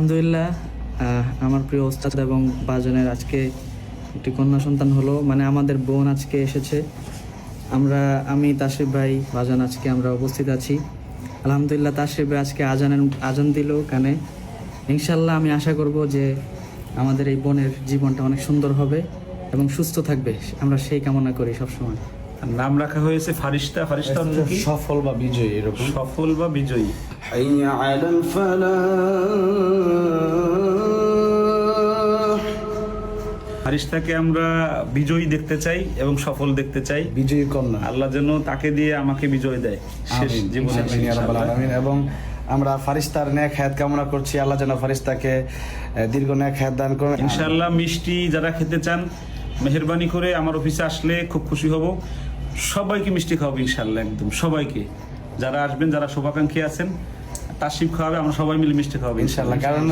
আলহামদুলিল্লাহ, আমার প্রিয় ওস্তাদ এবং বাজানের আজকে একটি কন্যা সন্তান হলো, মানে আমাদের বোন আজকে এসেছে। আমি তাশরিফ ভাই, বাজান আজকে আমরা উপস্থিত আছি। আলহামদুলিল্লাহ, তাশরিফ ভাই আজকে আজান দিল কানে। ইনশাল্লাহ আমি আশা করব যে আমাদের এই বোনের জীবনটা অনেক সুন্দর হবে এবং সুস্থ থাকবে, আমরা সেই কামনা করি সবসময়। নাম রাখা হয়েছে ফারিস্তা। ফারিস্তা অর্থ কি? সফল বা বিজয়ী, এরকম। সফল বা বিজয়ী। হাইয়া আলাল ফালাহ। ফারিস্তাকে আমরা বিজয়ী দেখতে চাই এবং সফল দেখতে চাই। বিজয়ী কন্যা, আল্লাহ যেন তাকে দিয়ে আমাকে বিজয় দেয় শেষ জীবনে। আমিন ইয়া রাব্বাল আলামিন। এবং আমরা ফারিস্তার নেক হায়াত কামনা করছি, আল্লাহ যেন ফারিস্তাকে দীর্ঘ নেক হায়াত দান করেন ইনশাআল্লাহ। মিষ্টি যারা খেতে চান মেহেরবানি করে আমার অফিসে আসলে খুব খুশি হব। সবাইকে মিষ্টি খাওয়াবো ইনশাআল্লাহ, একদম সবাইকে। যারা আসবেন, যারা শুভাকাঙ্ক্ষী আছেন, তাশরিফ খাওয়াবে, আমরা সবাই মিলে মিষ্টি খাওয়াবো ইনশাআল্লাহ। কারণ